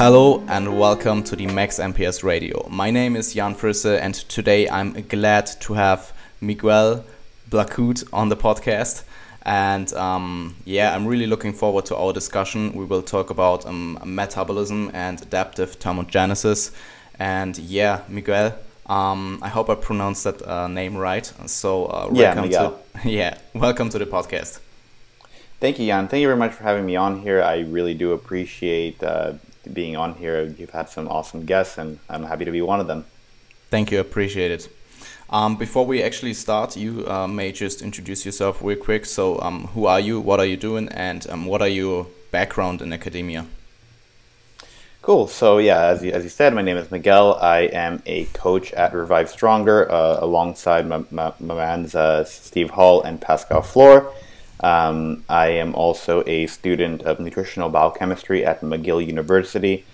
Hello and welcome to the Max MPS Radio. My name is Frisse and today I'm glad to have Miguel Blacutt on the podcast. And I'm really looking forward to our discussion. We will talk about metabolism and adaptive thermogenesis. And Miguel, I hope I pronounced that name right. So welcome to the podcast. Thank you, Jan. Thank you very much for having me on here. I really do appreciate being on here. You've had some awesome guests, and I'm happy to be one of them. Thank you. Appreciate it. Before we actually start, you may just introduce yourself real quick. So who are you? What are you doing? And what are your background in academia? Cool. So as you said, my name is Miguel. I am a coach at Revive Stronger alongside my mans Steve Hall and Pascal Floor. I am also a student of Nutritional Biochemistry at McGill University,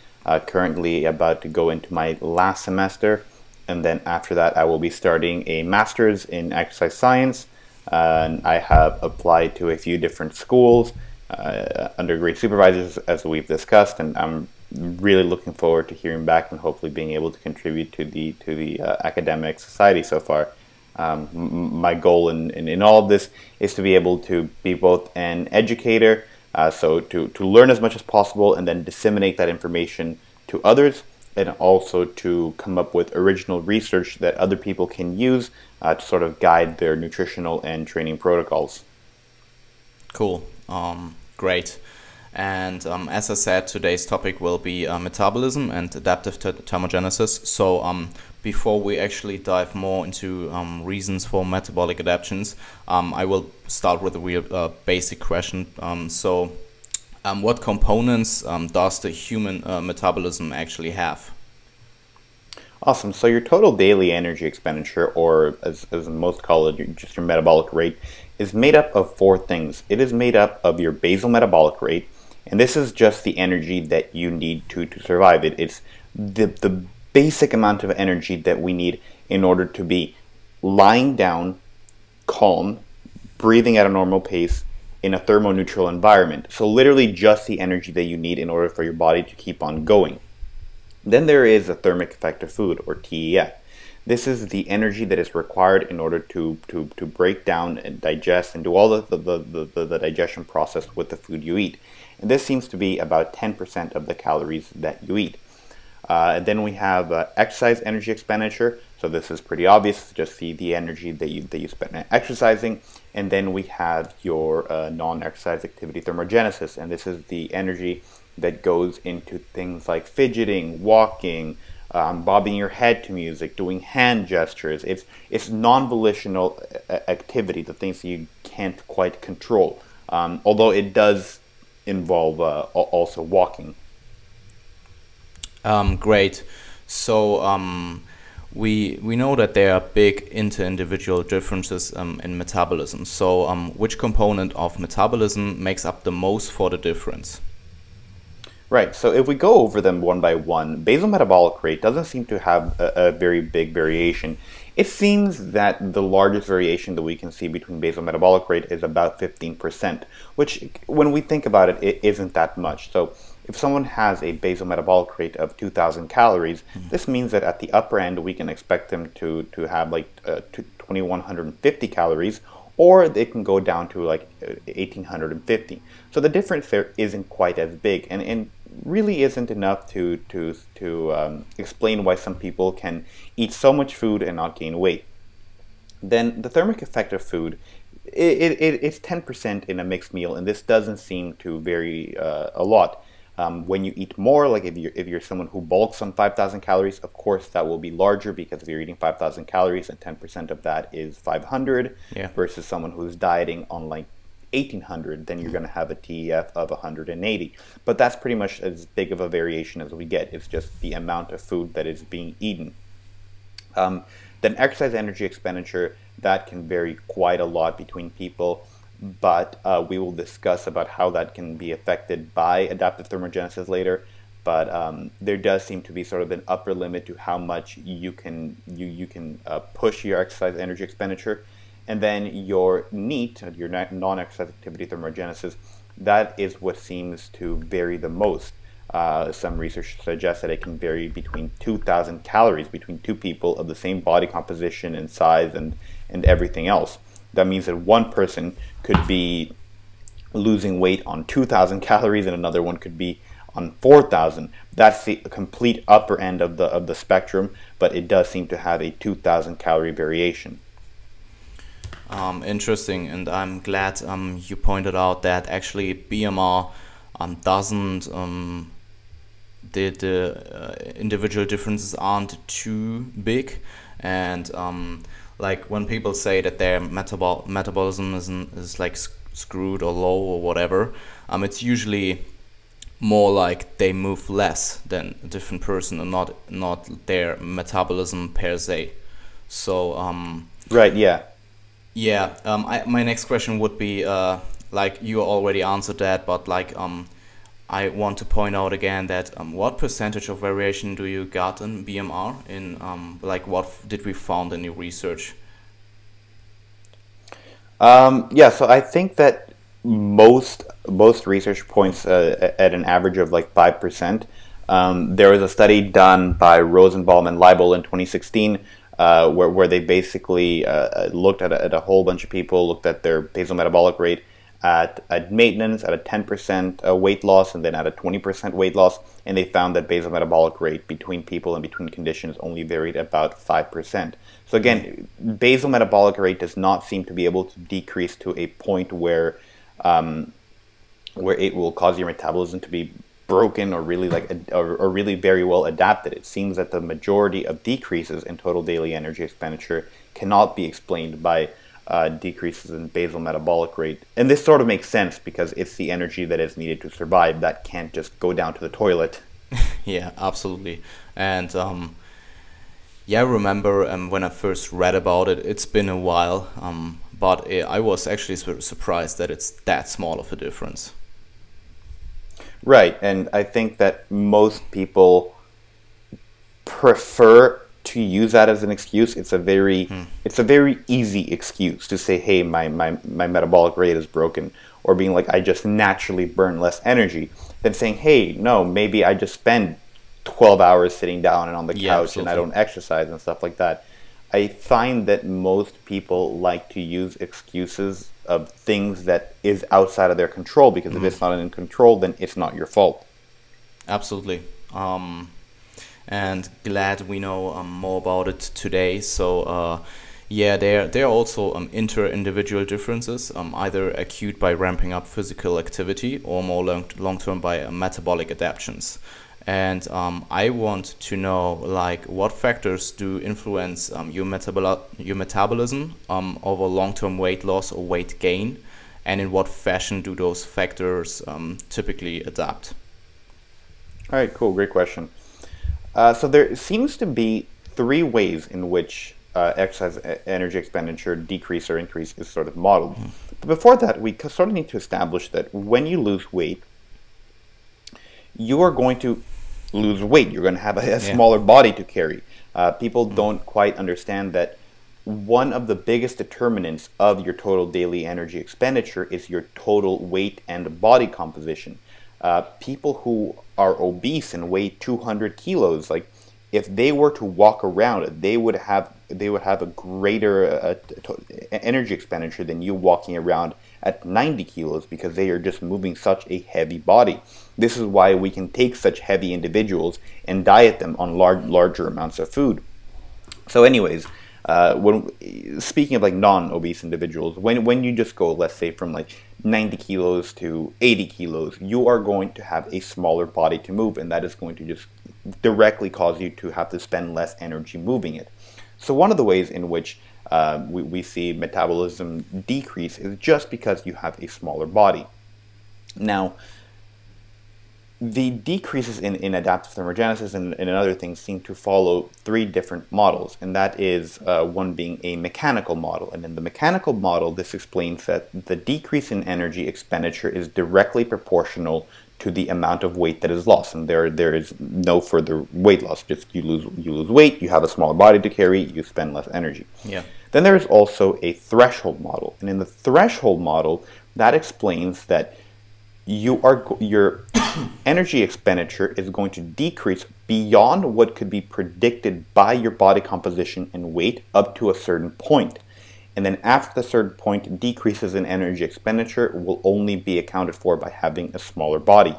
currently about to go into my last semester, and then after that I will be starting a master's in exercise science. And I have applied to a few different schools under great supervisors, as we've discussed, and I'm really looking forward to hearing back and hopefully being able to contribute to the academic society so far. My goal in all of this is to be able to be both an educator, so to learn as much as possible and then disseminate that information to others, and also to come up with original research that other people can use to sort of guide their nutritional and training protocols. Cool. Great. And as I said, today's topic will be metabolism and adaptive thermogenesis. So before we actually dive more into reasons for metabolic adaptions, I will start with a real basic question. What components does the human metabolism actually have? Awesome. So your total daily energy expenditure, or as most call it, just your metabolic rate, is made up of four things. It is made up of your basal metabolic rate, and this is just the energy that you need to survive. It's the basic amount of energy that we need in order to be lying down, calm, breathing at a normal pace in a thermoneutral environment. So literally just the energy that you need in order for your body to keep on going. Then there is a thermic effect of food, or TDEE. This is the energy that is required in order to break down and digest and do all the digestion process with the food you eat. And this seems to be about 10% of the calories that you eat. Then we have exercise energy expenditure. So this is pretty obvious, just the energy that you spend exercising. And then we have your non-exercise activity thermogenesis. And this is the energy that goes into things like fidgeting, walking, bobbing your head to music, doing hand gestures. It's non-volitional activity, the things that you can't quite control. Although it does involve also walking. Great. So we know that there are big interindividual differences in metabolism. So which component of metabolism makes up the most for the difference? Right, so if we go over them one by one, basal metabolic rate doesn't seem to have a very big variation. It seems that the largest variation that we can see between basal metabolic rate is about 15%, which when we think about it, it isn't that much. So if someone has a basal metabolic rate of 2,000 calories, this means that at the upper end we can expect them to have like 2,150 calories, or they can go down to like 1,850. So the difference there isn't quite as big, and really isn't enough to explain why some people can eat so much food and not gain weight. Then the thermic effect of food, it's 10% in a mixed meal, and this doesn't seem to vary a lot. When you eat more, like if you're someone who bulks on 5,000 calories, of course that will be larger, because if you're eating 5,000 calories and 10% of that is 500, versus someone who's dieting on like 1,800, then you're going to have a TEF of 180. But that's pretty much as big of a variation as we get. It's just the amount of food that is being eaten. Then exercise energy expenditure, that can vary quite a lot between people, but we will discuss about how that can be affected by adaptive thermogenesis later. But there does seem to be sort of an upper limit to how much you can push your exercise energy expenditure. And then your NEAT, your non-exercise activity thermogenesis, that is what seems to vary the most. Some research suggests that it can vary between 2,000 calories between two people of the same body composition and size and everything else. That means that one person could be losing weight on 2,000 calories and another one could be on 4,000. That's the complete upper end of the spectrum, but it does seem to have a 2,000 calorie variation. Interesting, and I'm glad you pointed out that actually BMR doesn't the individual differences aren't too big, and like when people say that their metabolism is like screwed or low or whatever, it's usually more like they move less than a different person and not their metabolism per se. So right, yeah. Yeah, my next question would be like you already answered that, but like I want to point out again that what percentage of variation do you got in BMR in like what did we found in your research? Yeah, so I think that most research points at an average of like 5%. There was a study done by Rosenbaum and Leibel in 2016 where they basically looked at a whole bunch of people, looked at their basal metabolic rate at maintenance, at a 10% weight loss, and then at a 20% weight loss, and they found that basal metabolic rate between people and between conditions only varied about 5%. So again, basal metabolic rate does not seem to be able to decrease to a point where it will cause your metabolism to be broken or really or really very well adapted. It seems that the majority of decreases in total daily energy expenditure cannot be explained by decreases in basal metabolic rate. And this sort of makes sense because it's the energy that is needed to survive that can't just go down to the toilet. Yeah, absolutely. And yeah, I remember when I first read about it, it's been a while, but I was actually surprised that it's that small of a difference. Right, and I think that most people prefer to use that as an excuse. It's a very easy excuse to say, hey, my metabolic rate is broken, or being like, I just naturally burn less energy, than saying, hey, no, maybe I just spend 12 hours sitting down and on the couch and I don't exercise and stuff like that. I find that most people like to use excuses of things that is outside of their control, because if it's not in control, then it's not your fault. Absolutely. And glad we know more about it today. So yeah, there are also inter-individual differences, either acute by ramping up physical activity or more long-term by metabolic adaptions. And I want to know, like, what factors do influence your metabolism over long-term weight loss or weight gain, and in what fashion do those factors typically adapt? All right, cool, great question. So there seems to be three ways in which exercise energy expenditure decrease or increase is sort of modeled. But before that, we sort of need to establish that when you lose weight, you are going to lose weight. You're going to have a smaller body to carry. People don't quite understand that one of the biggest determinants of your total daily energy expenditure is your total weight and body composition. People who are obese and weigh 200 kilos, like if they were to walk around, they would have a greater energy expenditure than you walking around at 90 kilos, because they are just moving such a heavy body. This is why we can take such heavy individuals and diet them on larger amounts of food. So anyways, speaking of like non-obese individuals, when you just go, let's say, from like 90 kilos to 80 kilos, you are going to have a smaller body to move, and that is going to just directly cause you to have to spend less energy moving it. So one of the ways in which we see metabolism decrease is just because you have a smaller body. Now, the decreases in adaptive thermogenesis and other things seem to follow three different models, and that is one being a mechanical model. And in the mechanical model, this explains that the decrease in energy expenditure is directly proportional to the amount of weight that is lost, and there is no further weight loss. Just you lose weight, you have a smaller body to carry, you spend less energy. Yeah. Then there is also a threshold model, and in the threshold model, that explains that your energy expenditure is going to decrease beyond what could be predicted by your body composition and weight up to a certain point. And then after the certain point, decreases in energy expenditure will only be accounted for by having a smaller body.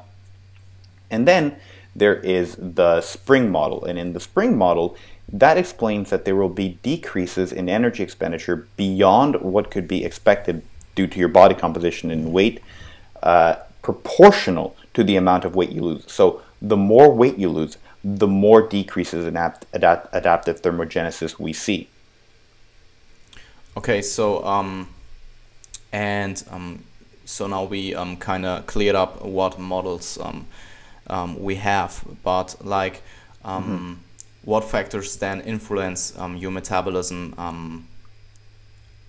And then there is the spring model. And in the spring model, that explains that there will be decreases in energy expenditure beyond what could be expected due to your body composition and weight, proportional to the amount of weight you lose. So the more weight you lose, the more decreases in adaptive thermogenesis we see. Okay, so so now we kind of cleared up what models we have, but like what factors then influence your metabolism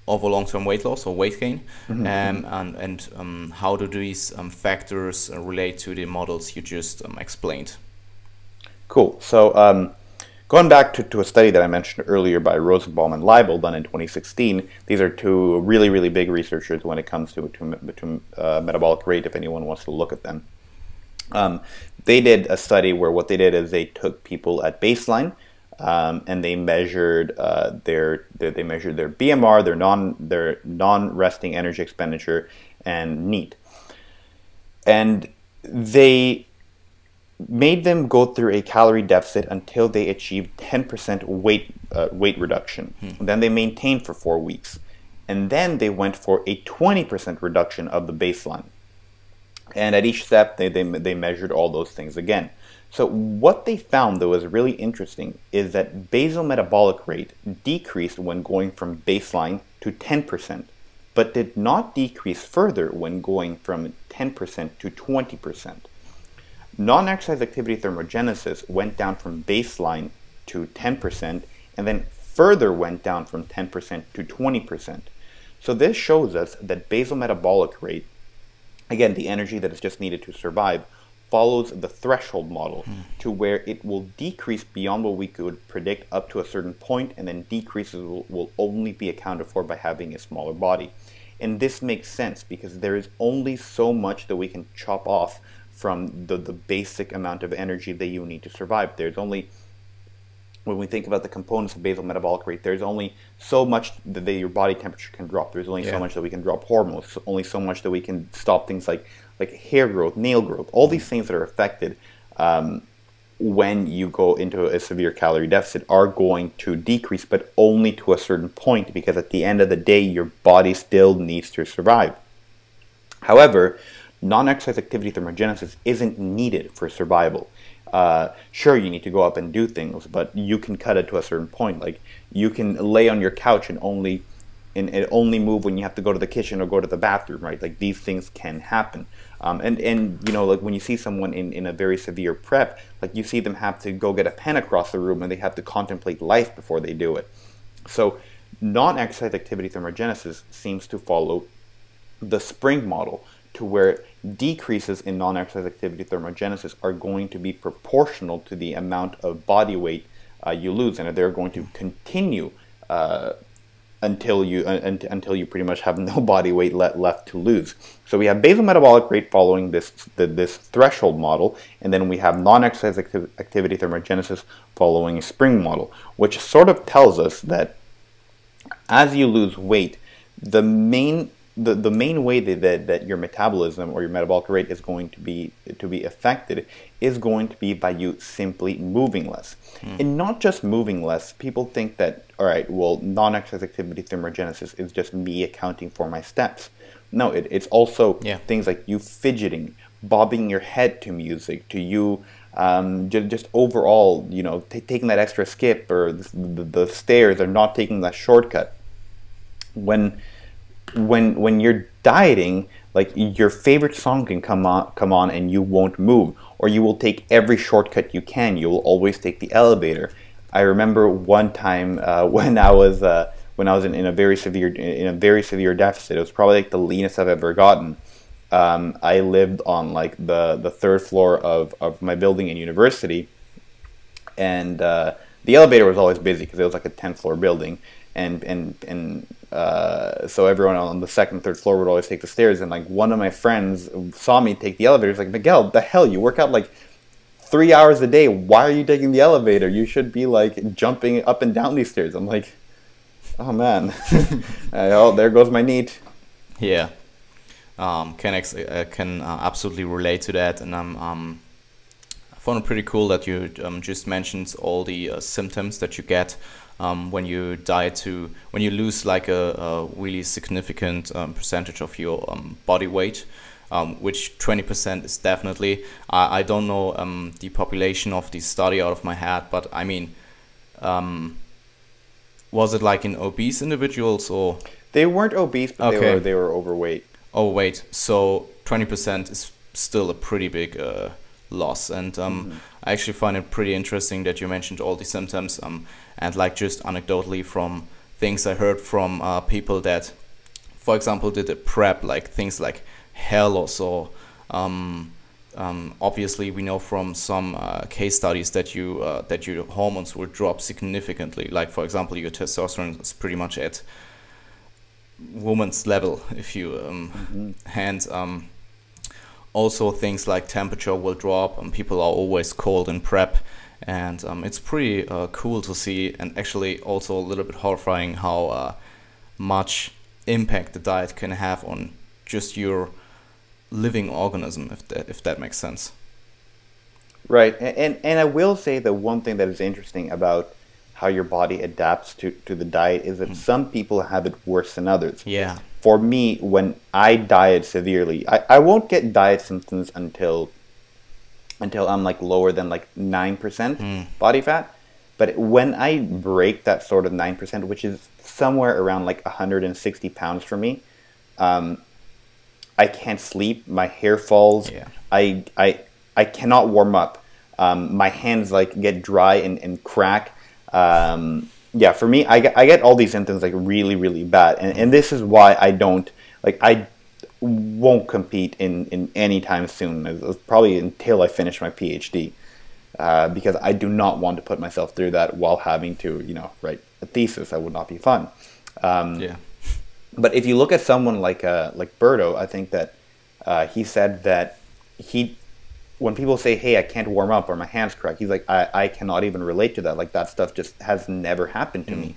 over long-term weight loss or weight gain, and how do these factors relate to the models you just explained? Cool. So going back to a study that I mentioned earlier by Rosenbaum and Leibel done in 2016, these are two really, really big researchers when it comes to metabolic rate, if anyone wants to look at them. They did a study where what they did is they took people at baseline, and they measured their BMR, their non-resting energy expenditure, and NEAT, and they made them go through a calorie deficit until they achieved 10% weight reduction. Then they maintained for 4 weeks, and then they went for a 20% reduction of the baseline. And at each step, they measured all those things again. So what they found, though, is really interesting, is that basal metabolic rate decreased when going from baseline to 10%, but did not decrease further when going from 10% to 20%. Non-exercise activity thermogenesis went down from baseline to 10%, and then further went down from 10% to 20%. So this shows us that basal metabolic rate, again, the energy that is just needed to survive, follows the threshold model to where it will decrease beyond what we could predict up to a certain point, and then decreases will only be accounted for by having a smaller body. And this makes sense because there is only so much that we can chop off from the basic amount of energy that you need to survive. There's only, when we think about the components of basal metabolic rate, there's only so much that your body temperature can drop. There's only so much that we can drop hormones, only so much that we can stop things like hair growth, nail growth, all these things that are affected when you go into a severe calorie deficit are going to decrease, but only to a certain point, because at the end of the day, your body still needs to survive. However, non-exercise activity thermogenesis isn't needed for survival. Sure, you need to go up and do things, but you can cut it to a certain point. Like, you can lay on your couch and only move when you have to go to the kitchen or go to the bathroom, right? Like, these things can happen. And you know, like when you see someone in a very severe prep, like you see them have to go get a pen across the room and they have to contemplate life before they do it. So non-exercise activity thermogenesis seems to follow the spring model, to where decreases in non-exercise activity thermogenesis are going to be proportional to the amount of body weight you lose, and they're going to continue until you pretty much have no body weight left to lose. So we have basal metabolic rate following this threshold model, and then we have non-exercise activity thermogenesis following a spring model, which sort of tells us that as you lose weight, the main way that your metabolism or your metabolic rate is going to be affected is going to be by you simply moving less. And not just moving less. People think that, all right, well, non-exercise activity thermogenesis is just me accounting for my steps. No, it's also things like you fidgeting, bobbing your head to music, to you just overall, you know, taking that extra skip, or the stairs, or not taking that shortcut. When you're dieting, like, your favorite song can come on and you won't move, or you will take every shortcut you can. You will always take the elevator. I remember one time when I was in a very severe deficit. It was probably like the leanest I've ever gotten. I lived on like the third floor of my building in university, and the elevator was always busy because it was like a 10th floor building. so everyone on the second, third floor would always take the stairs. And like one of my friends saw me take the elevator. He's like, Miguel, the hell, you work out like 3 hours a day. Why are you taking the elevator? You should be like jumping up and down these stairs. I'm like, oh man, oh, there goes my NEAT. Yeah, can absolutely relate to that, and I found it pretty cool that you just mentioned all the symptoms that you get when you when you lose like a really significant percentage of your body weight. Which 20% is definitely. I don't know the population of the study out of my head, but I mean, was it like in obese individuals or? They weren't obese, but okay. they were overweight. Overweight. So 20% is still a pretty big loss, and I actually find it pretty interesting that you mentioned all the symptoms, and like just anecdotally from things I heard from people that, for example, did a prep, like things like hair loss, or obviously we know from some case studies that your hormones will drop significantly. Like for example, your testosterone is pretty much at woman's level, if you and also things like temperature will drop, and people are always cold in prep, and it's pretty cool to see, and actually also a little bit horrifying how much impact the diet can have on just your living organism, if that makes sense. Right, and I will say that one thing that is interesting about how your body adapts to the diet is that some people have it worse than others. Yeah. For me, when I diet severely, I won't get diet symptoms until I'm like lower than like 9% body fat. But when I break that sort of 9%, which is somewhere around like 160 pounds for me, I can't sleep. My hair falls. Yeah. I cannot warm up. My hands like get dry and crack. Yeah, for me, I get all these symptoms like really, really bad, and this is why I won't compete in any time soon. Probably until I finish my Ph.D. Because I do not want to put myself through that while having to, write a thesis. That would not be fun. Yeah. But if you look at someone like Berto, I think that he said that when people say, hey, I can't warm up or my hands crack, he's like, I cannot even relate to that. Like that stuff just has never happened to me.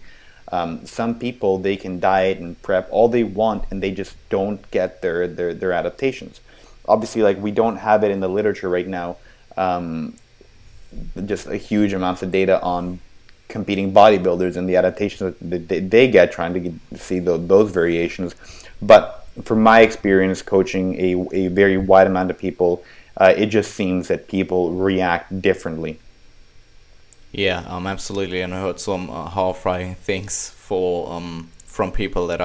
Some people, they can diet and prep all they want and they just don't get their adaptations. Obviously, like we don't have it in the literature right now, just a huge amounts of data on competing bodybuilders and the adaptations that they get trying to see those variations. But from my experience coaching a very wide amount of people, it just seems that people react differently. Yeah, absolutely. And I heard some horrifying things from people that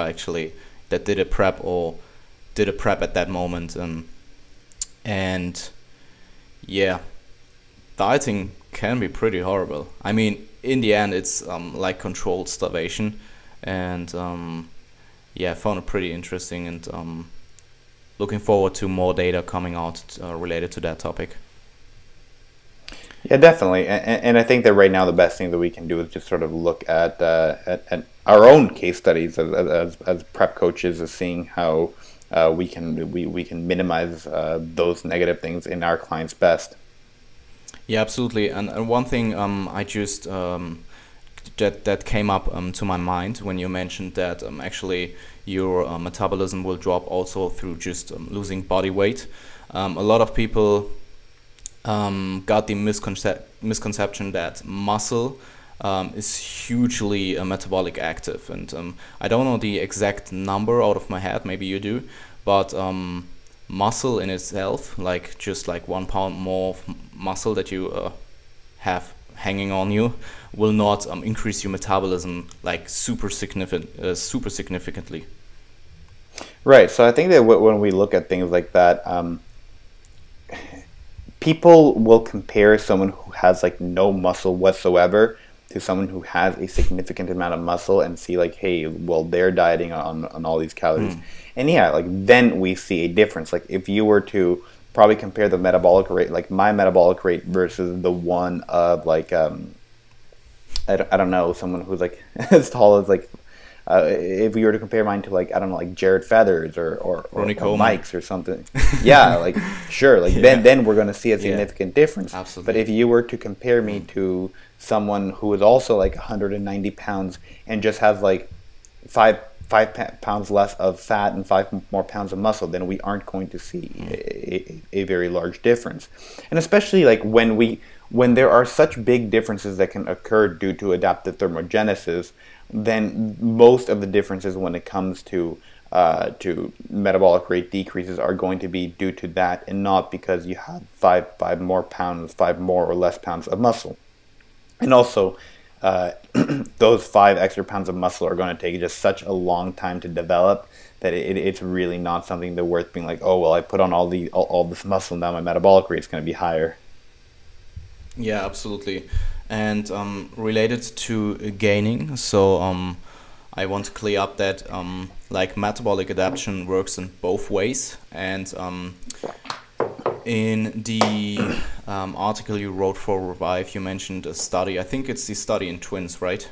did a prep at that moment, and yeah, dieting can be pretty horrible. I mean, in the end, it's like controlled starvation, and yeah, I found it pretty interesting, and looking forward to more data coming out related to that topic. Yeah, definitely, and I think that right now the best thing that we can do is just sort of look at our own case studies as prep coaches, as seeing how we can minimize those negative things in our clients' best. Yeah, absolutely. And one thing I just that came up to my mind when you mentioned that actually your metabolism will drop also through just losing body weight. A lot of people got the misconception that muscle is hugely metabolic active, and I don't know the exact number out of my head, maybe you do, but muscle in itself, like just like 1 pound more muscle that you have hanging on you, will not increase your metabolism like super significantly. Right. So I think that when we look at things like that, people will compare someone who has like no muscle whatsoever to someone who has a significant amount of muscle and see like, hey, well, they're dieting on all these calories. And yeah, like then we see a difference. Like if you were to probably compare the metabolic rate, like my metabolic rate versus the one of like, I don't know, someone who's like as tall as like If we were to compare mine to like, I don't know, like Jared Feathers or Mike's or something, yeah, like sure, like then we're going to see a significant difference. Absolutely. But if you were to compare me to someone who is also like 190 pounds and just has like five pounds less of fat and 5 more pounds of muscle, then we aren't going to see a very large difference. And especially like when there are such big differences that can occur due to adaptive thermogenesis, then most of the differences when it comes to metabolic rate decreases are going to be due to that, and not because you have five more or less pounds of muscle. And also, those 5 extra pounds of muscle are going to take just such a long time to develop that it's really not something that's worth being like, oh well, I put on all this muscle, now my metabolic rate is going to be higher. Yeah, absolutely. And related to gaining, so I want to clear up that like metabolic adaptation works in both ways. And in the article you wrote for Revive, you mentioned a study. I think it's the study in twins, right?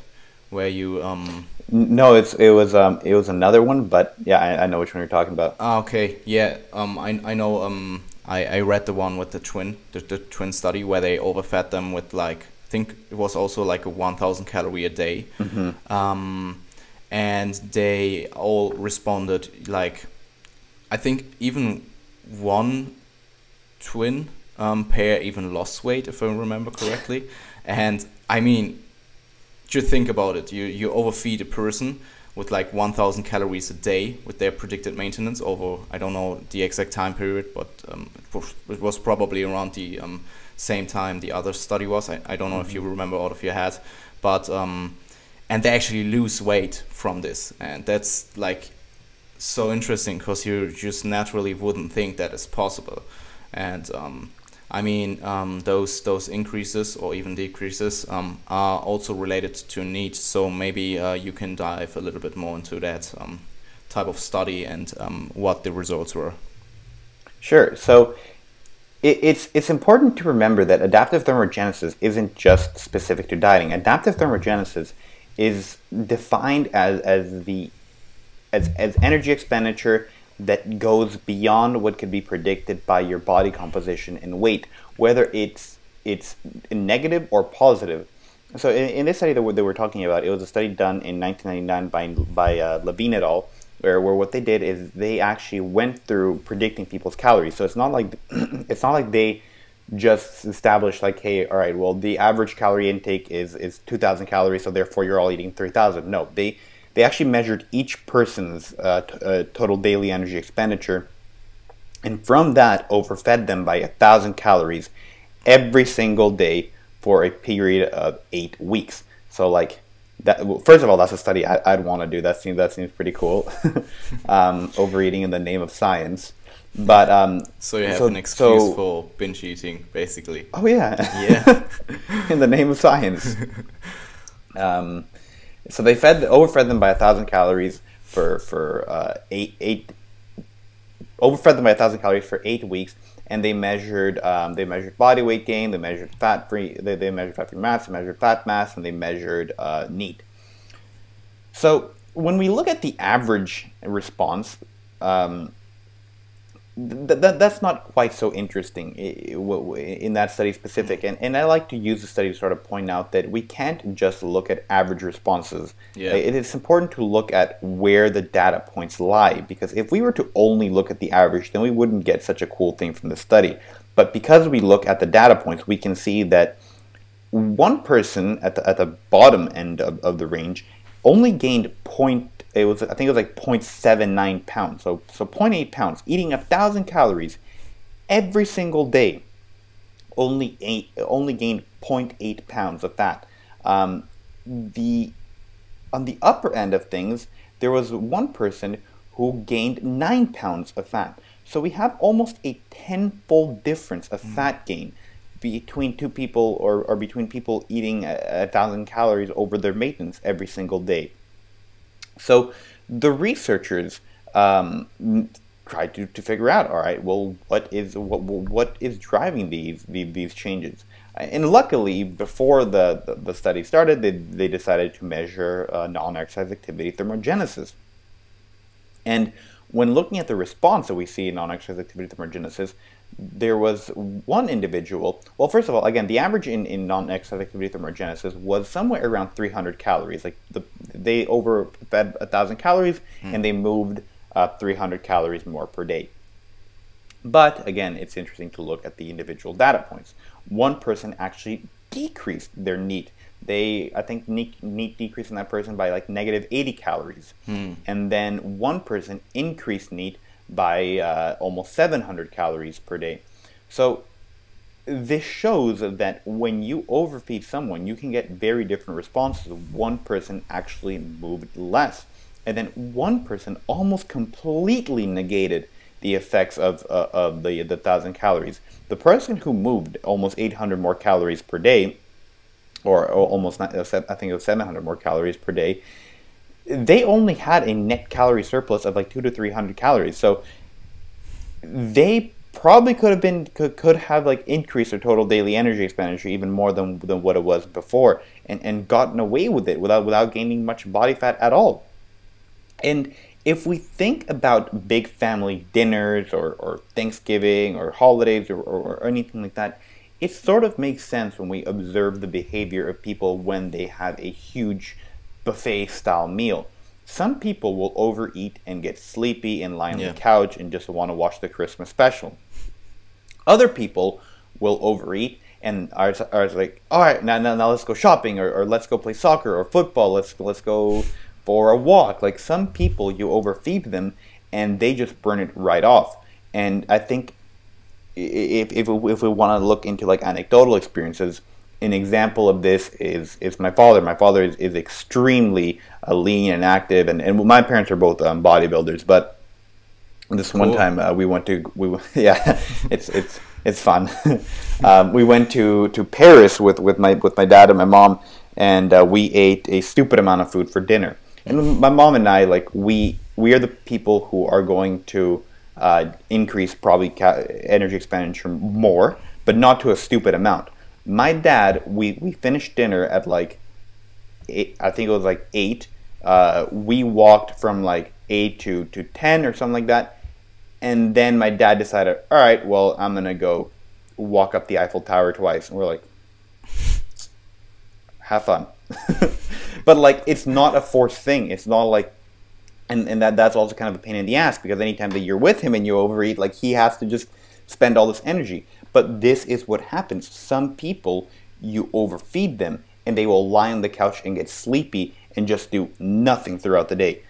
Where you No, it was another one, but yeah, I know which one you're talking about. Okay, yeah. I know. I read the one with the twin study where they overfed them with like, I think it was also like a 1,000 calorie a day. And they all responded like, I think even one twin pair even lost weight, if I remember correctly. And I mean, just think about it. You overfeed a person with like 1,000 calories a day with their predicted maintenance over, I don't know the exact time period, but it was probably around the same time the other study was. I don't know if you remember out of your head, but and they actually lose weight from this, and that's like so interesting because you just naturally wouldn't think that is possible. And I mean, those increases or even decreases are also related to need. So maybe you can dive a little bit more into that type of study and what the results were. Sure. So it's important to remember that adaptive thermogenesis isn't just specific to dieting. Adaptive thermogenesis is defined as energy expenditure that goes beyond what could be predicted by your body composition and weight, whether it's negative or positive. So in this study that we're talking about, it was a study done in 1999 by Levine et al., where what they did is they actually went through predicting people's calories. So it's not like they just established like, hey, all right, well, the average calorie intake is 2,000 calories, so therefore you're all eating 3,000. No, they actually measured each person's total daily energy expenditure, and from that overfed them by 1,000 calories every single day for a period of 8 weeks. So like that. Well, first of all, that's a study I'd want to do. That seems pretty cool. Overeating in the name of science. But so you have an excuse for binge eating, basically. Oh yeah, yeah, in the name of science. So they overfed them by 1,000 calories for overfed them by 1,000 calories for 8 weeks, and they measured body weight gain, they measured fat-free mass, they measured fat mass, and they measured NEAT. So when we look at the average response, that's not quite so interesting in that study specific, and I like to use the study to sort of point out that we can't just look at average responses. Yeah. It is important to look at where the data points lie, because if we were to only look at the average, then we wouldn't get such a cool thing from the study. But because we look at the data points, we can see that one person at the bottom end of the range only gained I think it was like 0.79 pounds, so 0.8 pounds, eating 1,000 calories every single day, only gained 0.8 pounds of fat. On the upper end of things, there was one person who gained 9 pounds of fat. So we have almost a 10-fold difference of fat gain between two people, or between people eating 1,000 calories over their maintenance every single day. So the researchers tried to figure out, all right, well, what is driving these changes? And luckily, before the study started, they decided to measure non-exercise activity thermogenesis. And when looking at the response that we see in non-exercise activity thermogenesis, there was one individual. Well, first of all, again, the average in non-exercise activity thermogenesis was somewhere around 300 calories. Like they overfed 1,000 calories and they moved 300 calories more per day. But again, it's interesting to look at the individual data points. One person actually decreased their NEAT. I think NEAT decreased in that person by like negative 80 calories. And then one person increased NEAT by almost 700 calories per day. So this shows that when you overfeed someone, you can get very different responses. One person actually moved less. And then one person almost completely negated the effects of the 1,000 calories. The person who moved almost 800 more calories per day, or almost, I think it was 700 more calories per day, they only had a net calorie surplus of like 200 to 300 calories. So they probably could have like increased their total daily energy expenditure even more than what it was before, and gotten away with it without gaining much body fat at all. And if we think about big family dinners or Thanksgiving or holidays or anything like that, it sort of makes sense when we observe the behavior of people when they have a huge buffet-style meal. Some people will overeat and get sleepy and lie on the couch and just want to watch the Christmas special. Other people will overeat and are like, all right, now let's go shopping, or let's go play soccer or football. Let's go for a walk. Like, some people, you overfeed them and they just burn it right off. And I think if we want to look into like anecdotal experiences, an example of this is my father. My father is extremely lean and active, and my parents are both bodybuilders. But this one time yeah, it's fun. We went to Paris with my dad and my mom, and we ate a stupid amount of food for dinner. And my mom and I, like, we are the people who are going to increase probably energy expenditure more, but not to a stupid amount. My dad, we finished dinner at like 8, I think it was like 8. We walked from like 8 to 10 or something like that. And then my dad decided, all right, well, I'm going to go walk up the Eiffel Tower twice. And we're like, have fun. But like, it's not a forced thing. It's not like, and that's also kind of a pain in the ass, because anytime that you're with him and you overeat, like, he has to just spend all this energy. But this is what happens. Some people, you overfeed them and they will lie on the couch and get sleepy and just do nothing throughout the day.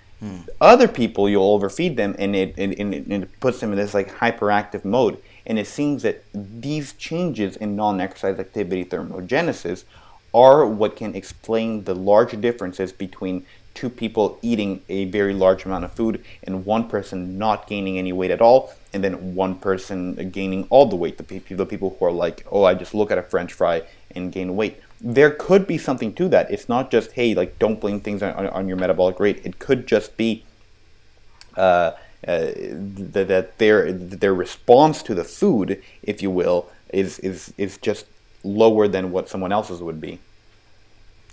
Other people, you'll overfeed them and it puts them in this like hyperactive mode. And it seems that these changes in non-exercise activity thermogenesis are what can explain the large differences between two people eating a very large amount of food and one person not gaining any weight at all, and then one person gaining all the weight. The people who are like, oh, I just look at a French fry and gain weight. There could be something to that. It's not just, hey, like, don't blame things on your metabolic rate. It could just be that their response to the food, if you will, is just lower than what someone else's would be.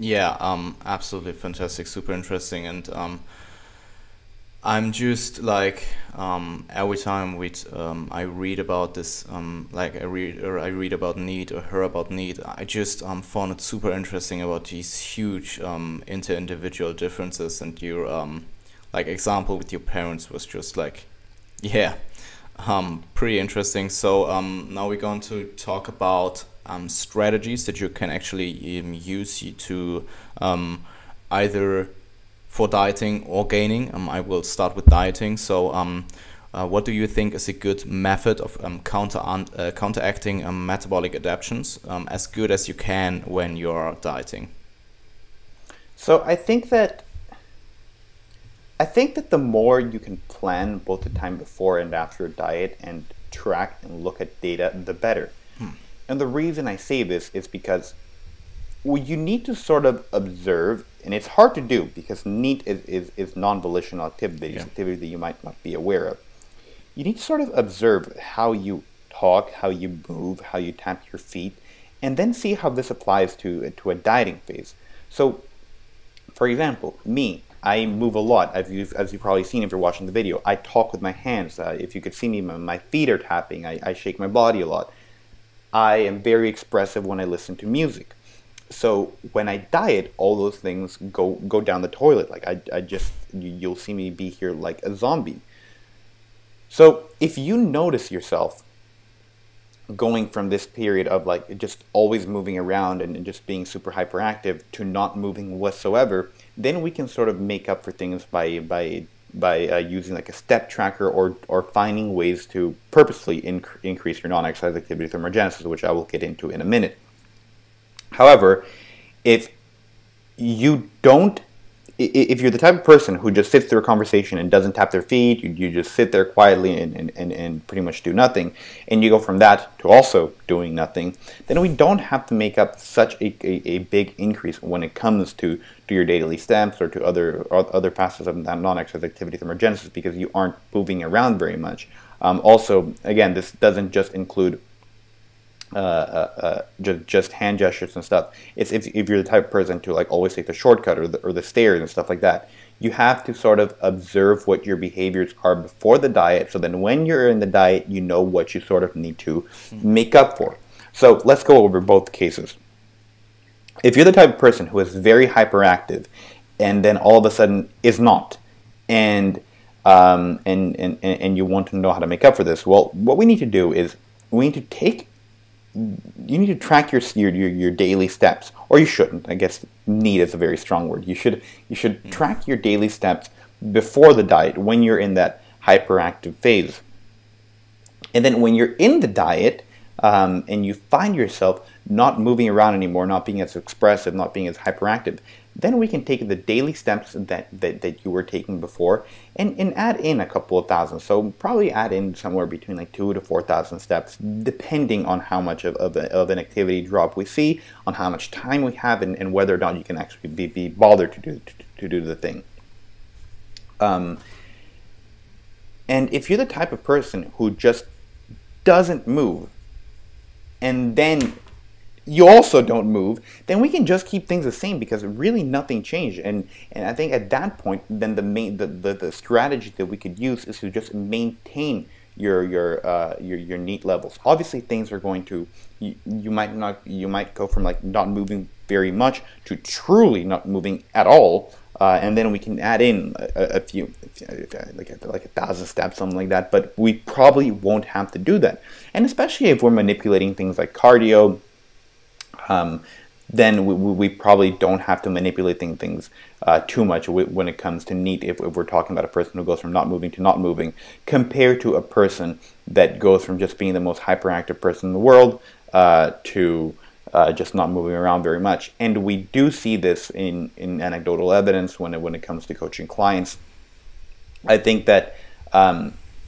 Yeah, absolutely fantastic, super interesting, and I'm just like, every time I read about this, like I read about NEAT or hear about NEAT, I just found it super interesting about these huge inter-individual differences, and your like example with your parents was just like, yeah, pretty interesting. So now we're going to talk about strategies that you can actually use to either for dieting or gaining. I will start with dieting. So what do you think is a good method of counteracting metabolic adaptions as good as you can when you're dieting? So I think that the more you can plan both the time before and after a diet and track and look at data, the better. And the reason I say this is because you need to sort of observe, and it's hard to do because NEAT is non-volitional activity, activity that you might not be aware of. You need to sort of observe how you talk, how you move, how you tap your feet, and then see how this applies to a dieting phase. So, for example, me, I move a lot, as you've probably seen if you're watching the video. I talk with my hands. If you could see me, my feet are tapping. I shake my body a lot. I am very expressive when I listen to music. So when I diet, all those things go down the toilet. Like you'll see me be here like a zombie. So if you notice yourself going from this period of like just always moving around and just being super hyperactive to not moving whatsoever, then we can sort of make up for things by using like a step tracker or finding ways to purposely increase your non-exercise activity thermogenesis, which I will get into in a minute. However, if you're the type of person who just sits through a conversation and doesn't tap their feet, you just sit there quietly and pretty much do nothing, and you go from that to also doing nothing, then we don't have to make up such a big increase when it comes to your daily steps or to other facets of that non-exercise activity thermogenesis, because you aren't moving around very much. Also, again, this doesn't just include just hand gestures and stuff. It's if you're the type of person to like always take the shortcut or the stairs and stuff like that, you have to sort of observe what your behaviors are before the diet, so then when you're in the diet, you know what you sort of need to make up for. So let's go over both cases. If you're the type of person who is very hyperactive and then all of a sudden is not, and you want to know how to make up for this, well, what we need to do is you need to track your daily steps, or you shouldn't. I guess need is a very strong word. You should track your daily steps before the diet when you're in that hyperactive phase. And then when you're in the diet and you find yourself not moving around anymore, not being as expressive, not being as hyperactive, then we can take the daily steps that you were taking before and add in a couple of thousand. So probably add in somewhere between like 2,000 to 4,000 steps, depending on how much of an activity drop we see, on how much time we have, and whether or not you can actually be bothered to do the thing. And if you're the type of person who just doesn't move, and then you also don't move, then we can just keep things the same, because really nothing changed. And I think at that point, then the strategy that we could use is to just maintain your NEAT levels. Obviously, things are going to you might go from like not moving very much to truly not moving at all, and then we can add in a few, like 1,000 steps, something like that. But we probably won't have to do that, and especially if we're manipulating things like cardio. Then we probably don't have to manipulate things too much when it comes to NEAT if we're talking about a person who goes from not moving to not moving, compared to a person that goes from just being the most hyperactive person in the world to just not moving around very much. And we do see this in anecdotal evidence when it comes to coaching clients. I think that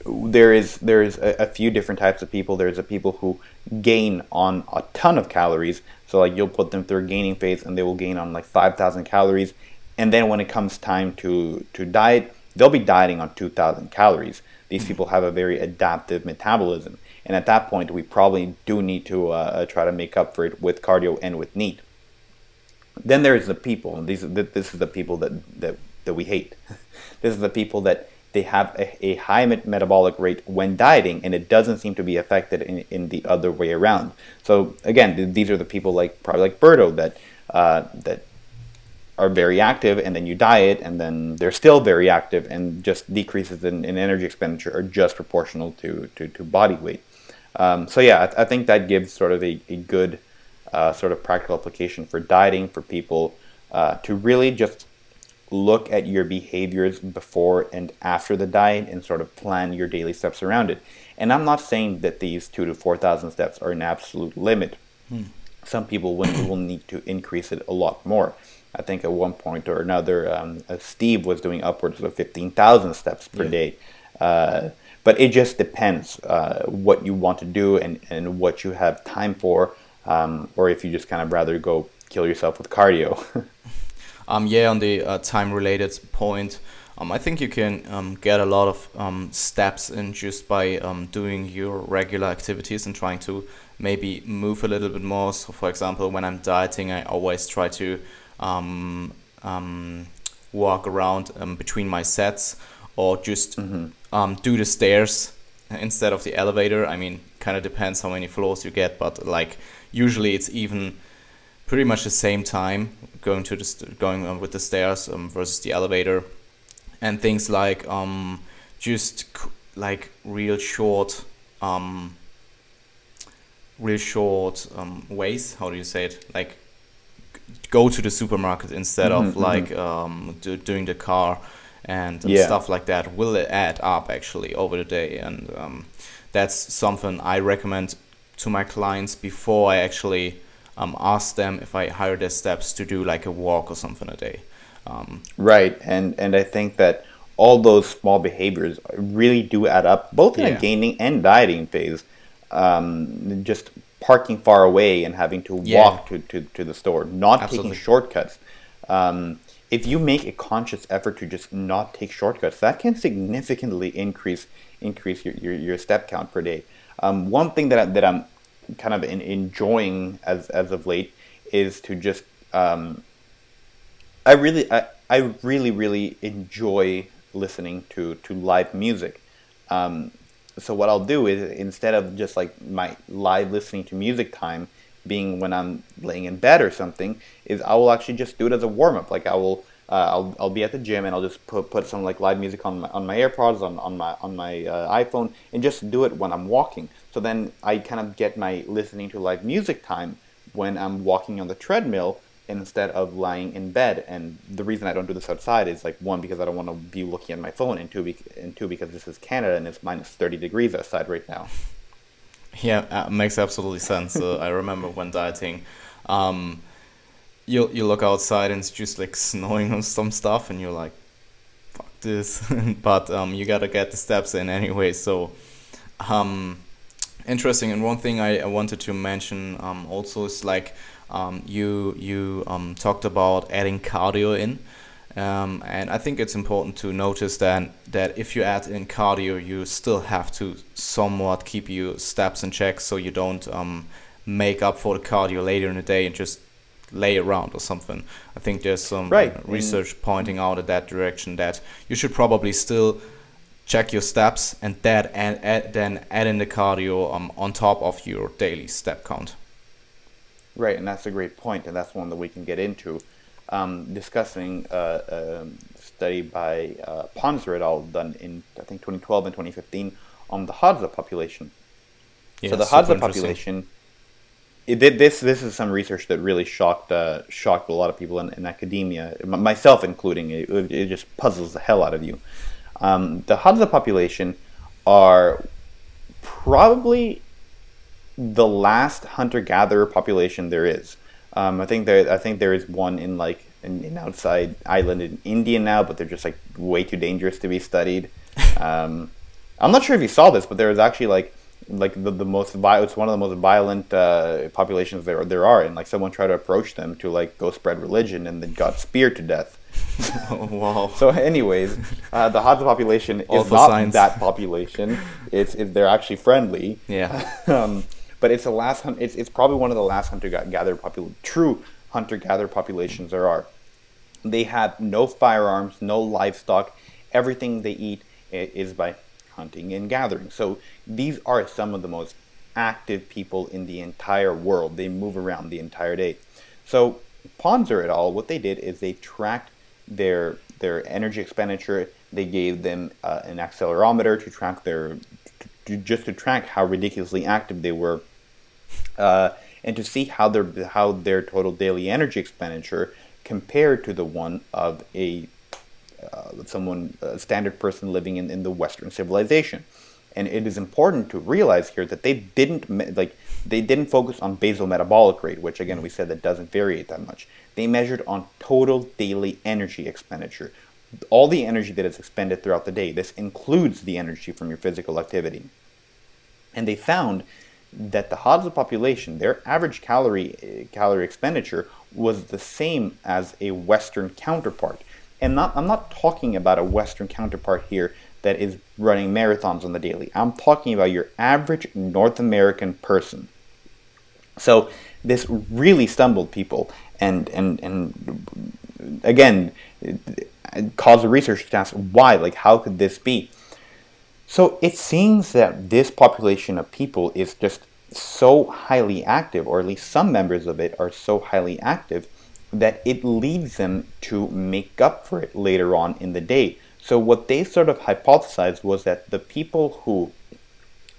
there is a few different types of people. There's a people who gain on a ton of calories. So like you'll put them through a gaining phase and they will gain on like 5,000 calories. And then when it comes time to diet, they'll be dieting on 2,000 calories. These people have a very adaptive metabolism. And at that point, we probably do need to try to make up for it with cardio and with NEAT. Then there's the people, and this is the people that we hate. This is the people that they have a high metabolic rate when dieting, and it doesn't seem to be affected in the other way around. So again, these are the people probably like Berto that are very active, and then you diet, and then they're still very active, and just decreases in energy expenditure are just proportional to body weight. So yeah, I think that gives sort of a good sort of practical application for dieting, for people to really just look at your behaviors before and after the diet and sort of plan your daily steps around it. And I'm not saying that these 2,000 to 4,000 steps are an absolute limit. Some people will need to increase it a lot more. I think at one point or another, Steve was doing upwards of 15,000 steps per day. But it just depends what you want to do and what you have time for, or if you just kind of rather go kill yourself with cardio. Yeah, on the time-related point, I think you can get a lot of steps in just by doing your regular activities and trying to maybe move a little bit more. So, for example, when I'm dieting, I always try to walk around between my sets, or just do the stairs instead of the elevator. I mean, kind of depends how many floors you get, but like usually it's even pretty much the same time going to going with the stairs versus the elevator, and things like just like real short ways. How do you say it? Like go to the supermarket instead of like doing the car and stuff like that will add up actually over the day, and that's something I recommend to my clients before I actually ask them if I hire their steps to do like a walk or something a day. Right, and I think that all those small behaviors really do add up, both in a gaining and dieting phase. Just parking far away and having to walk to the store, not taking shortcuts. If you make a conscious effort to just not take shortcuts, that can significantly increase your step count per day. One thing that I'm kind of enjoying as of late is to just I really enjoy listening to live music. So what I'll do is, instead of just like my live listening to music time being when I'm laying in bed or something, is I will actually just do it as a warm up. Like I'll be at the gym and I'll just put some like live music on my AirPods on my iPhone, and just do it when I'm walking. So then I kind of get my listening to live music time when I'm walking on the treadmill instead of lying in bed. And the reason I don't do this outside is, like, one, because I don't want to be looking at my phone, and two, because this is Canada and it's minus 30 degrees outside right now. Yeah, makes absolutely sense. I remember when dieting, you look outside and it's just like snowing on some stuff, and you're like, fuck this. But you gotta get the steps in anyway. So interesting. And one thing I wanted to mention also is like, you talked about adding cardio in, and I think it's important to notice that if you add in cardio, you still have to somewhat keep your steps in check, so you don't make up for the cardio later in the day and just lay around or something. I think there's some research pointing out in that direction, that you should probably still check your steps and then add in the cardio on top of your daily step count. Right, and that's a great point, and that's one that we can get into, discussing a study by Ponzer et al. Done in, I think, 2012 and 2015 on the Hadza population. Yeah, so the Hadza population, this is some research that really shocked a lot of people in academia, myself including. It just puzzles the hell out of you. The Hadza population are probably the last hunter-gatherer population there is. I think there is one in like an outside island in India now, but they're just like way too dangerous to be studied. I'm not sure if you saw this, but there is actually like the most violent. It's one of the most violent populations there are, and like someone tried to approach them to like go spread religion, and then got speared to death. Oh, wow. So, anyways, the Hadza population is not that population. They're actually friendly. Yeah. But it's the last. It's probably one of the last true hunter-gatherer populations there are. They have no firearms, no livestock. Everything they eat is by hunting and gathering. So these are some of the most active people in the entire world. They move around the entire day. So Ponzer et al., what they did is they tracked their energy expenditure. They gave them an accelerometer to track to track how ridiculously active they were. And to see how their total daily energy expenditure compared to the one of a standard person living in the Western civilization. And it is important to realize here that they didn't focus on basal metabolic rate, which again we said that doesn't vary that much. They measured on total daily energy expenditure, all the energy that is expended throughout the day. This includes the energy from your physical activity. And they found that the Hadza population, their average calorie expenditure was the same as a Western counterpart. and I'm not talking about a Western counterpart here that is running marathons on the daily. I'm talking about your average North American person. So this really stumbled people, and again, it caused the research to ask why, like how could this be? So it seems that this population of people is just so highly active, or at least some members of it are so highly active, that it leads them to make up for it later on in the day. So what they sort of hypothesized was that the people who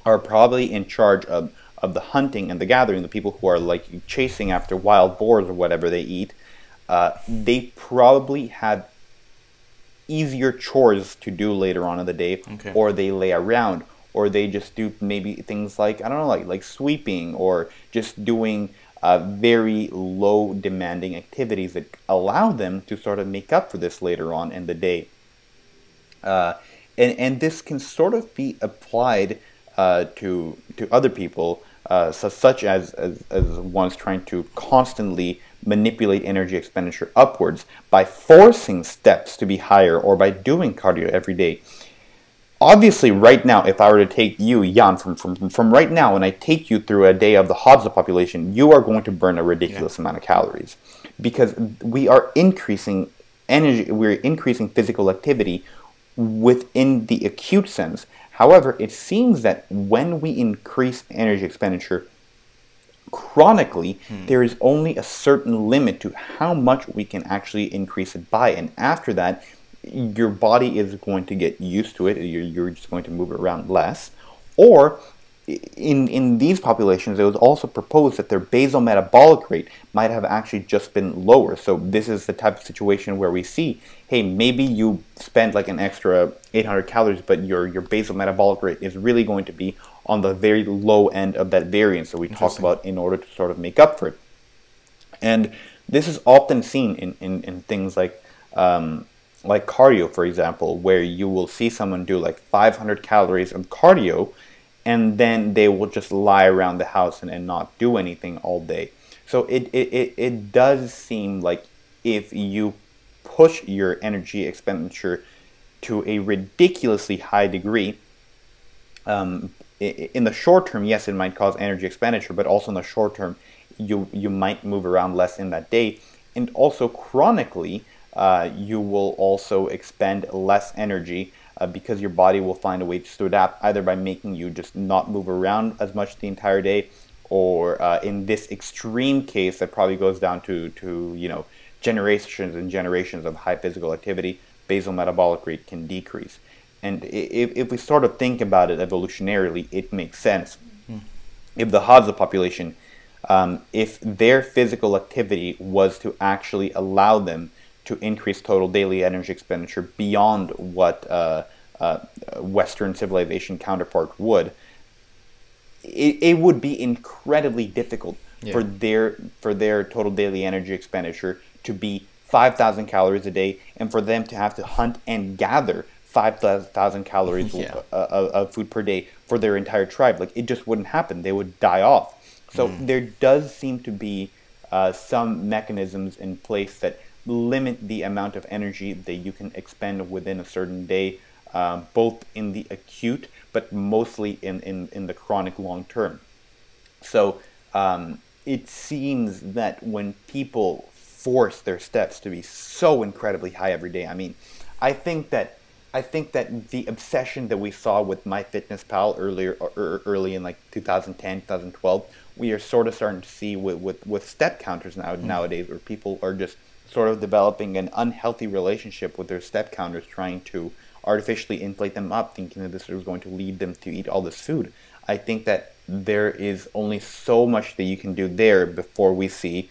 are probably in charge of the hunting and the gathering, the people who are like chasing after wild boars or whatever they eat, they probably had easier chores to do later on in the day, or they lay around, or they just do maybe things like, I don't know, like sweeping, or just doing very low demanding activities that allow them to sort of make up for this later on in the day. And this can sort of be applied to other people, such as ones trying to constantly manipulate energy expenditure upwards by forcing steps to be higher, or by doing cardio every day. Obviously, right now, if I were to take you, Jan, from right now, and I take you through a day of the Hadza population, you are going to burn a ridiculous amount of calories, because we are increasing energy, we're increasing physical activity within the acute sense. However, it seems that when we increase energy expenditure chronically, there is only a certain limit to how much we can actually increase it by, and after that, your body is going to get used to it. You're just going to move it around less. Or in these populations, it was also proposed that their basal metabolic rate might have actually just been lower. So this is the type of situation where we see, hey, maybe you spend like an extra 800 calories, but your basal metabolic rate is really going to be on the very low end of that variance that we talked about, in order to sort of make up for it. And this is often seen in things like cardio, for example, where you will see someone do like 500 calories of cardio, and then they will just lie around the house and not do anything all day. So it does seem like if you push your energy expenditure to a ridiculously high degree, in the short term, yes, it might cause energy expenditure, but also in the short term, you might move around less in that day. And also chronically, you will also expend less energy, because your body will find a way to adapt, either by making you just not move around as much the entire day, or in this extreme case that probably goes down to generations and generations of high physical activity, basal metabolic rate can decrease. And if we sort of think about it evolutionarily, it makes sense. If the Hadza population, if their physical activity was to actually allow them to increase total daily energy expenditure beyond what Western civilization counterpart would, it would be incredibly difficult for their total daily energy expenditure to be 5,000 calories a day, and for them to have to hunt and gather 5,000 calories of food per day for their entire tribe. Like, it just wouldn't happen. They would die off. So there does seem to be some mechanisms in place that limit the amount of energy that you can expend within a certain day, both in the acute, but mostly in the chronic long term. So it seems that when people force their steps to be so incredibly high every day, I mean, I think that the obsession that we saw with MyFitnessPal early in like 2010, 2012, we are sort of starting to see with step counters nowadays, where people are just sort of developing an unhealthy relationship with their step counters, trying to artificially inflate them up, thinking that this is going to lead them to eat all this food. I think that there is only so much that you can do there before we see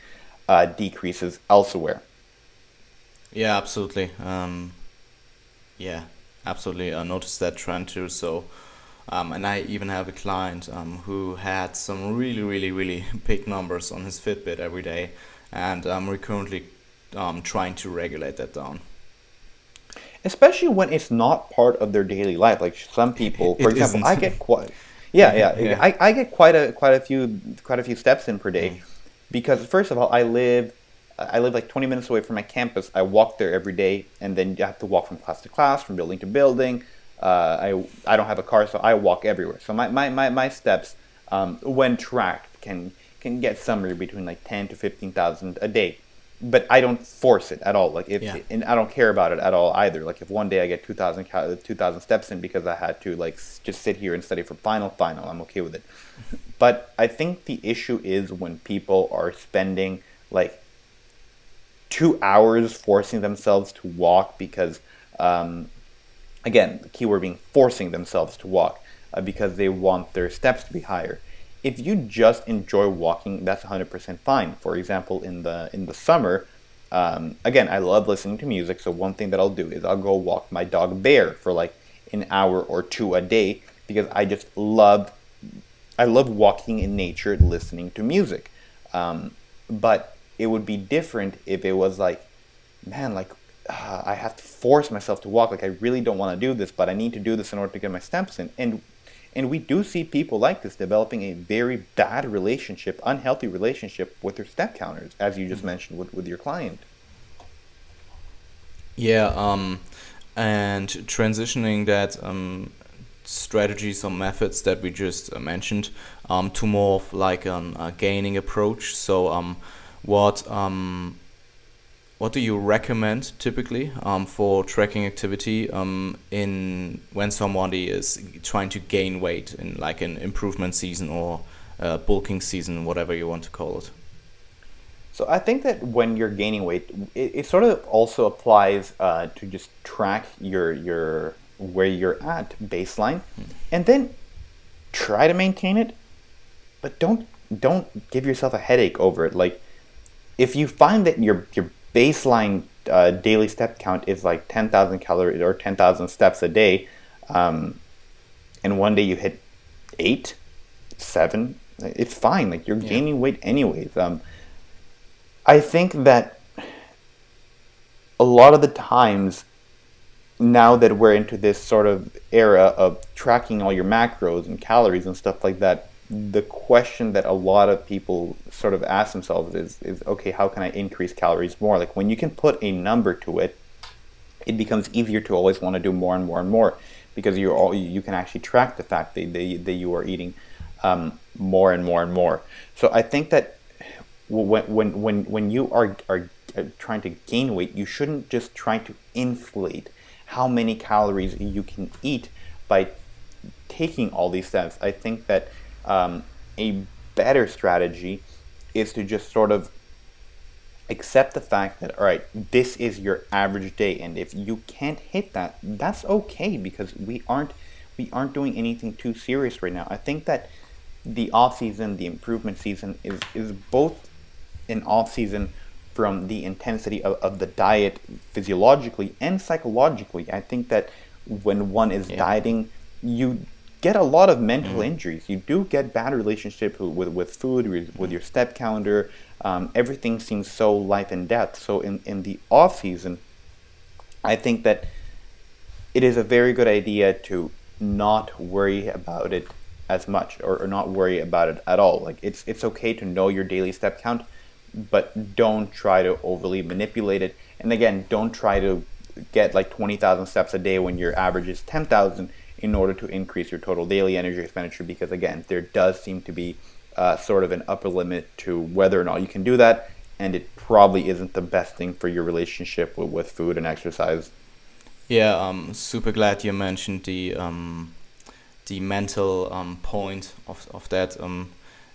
decreases elsewhere. Yeah, absolutely. Absolutely. I noticed that trend too. So, and I even have a client who had some really big numbers on his Fitbit every day, and we're currently trying to regulate that down. Especially when it's not part of their daily life. Like some people, for example, isn't. I get quite, I get quite a few steps in per day, because first of all, I live I live like 20 minutes away from my campus. I walk there every day, and then you have to walk from class to class, from building to building. I don't have a car, so I walk everywhere. So my steps, when tracked, can get somewhere between like 10 to 15,000 a day. But I don't force it at all. Like and I don't care about it at all either. Like if one day I get 2,000 steps in because I had to like just sit here and study for final, I'm okay with it. But I think the issue is when people are spending like 2 hours forcing themselves to walk because, again, the keyword being forcing themselves to walk because they want their steps to be higher. If you just enjoy walking, that's 100% fine. For example, in the summer, again, I love listening to music. So one thing that I'll do is I'll go walk my dog Bear for like an hour or two a day because I love walking in nature, listening to music. But it would be different if it was like, man, like I have to force myself to walk. Like I really don't want to do this, but I need to do this in order to get my steps in. And we do see people like this developing a very bad relationship, unhealthy relationship with their step counters, as you just mentioned with your client. Yeah, and transitioning that strategies or methods that we just mentioned to more of like a gaining approach. So what do you recommend typically for tracking activity in when somebody is trying to gain weight in like an improvement season or bulking season, whatever you want to call it? So I think that when you're gaining weight, it sort of also applies to just track your where you're at baseline, and then try to maintain it, but don't give yourself a headache over it. Like if you find that your baseline daily step count is like 10,000 calories or 10,000 steps a day, and one day you hit 8, 7, it's fine. Like you're gaining weight anyways. I think that a lot of the times now that we're into this sort of era of tracking all your macros and calories and stuff like that, the question that a lot of people sort of ask themselves is okay, how can I increase calories more? Like when you can put a number to it, it becomes easier to always want to do more and more and more because you can actually track the fact that you are eating more and more and more. So I think that when you are trying to gain weight, you shouldn't just try to inflate how many calories you can eat by taking all these steps. I think that a better strategy is to just sort of accept the fact that, all right, this is your average day, and if you can't hit that, that's okay because we aren't doing anything too serious right now. I think that the off season, the improvement season is both an off season from the intensity of the diet physiologically and psychologically. I think that when one is dieting, you get a lot of mental injuries. You do get bad relationships with food, with your step counter. Everything seems so life and death. So in the off season, I think that it is a very good idea to not worry about it as much or not worry about it at all. Like it's okay to know your daily step count, but don't try to overly manipulate it. And again, don't try to get like 20,000 steps a day when your average is 10,000 in order to increase your total daily energy expenditure, because again, there does seem to be sort of an upper limit to whether or not you can do that, and it probably isn't the best thing for your relationship with food and exercise. Yeah, super glad you mentioned the mental point of that.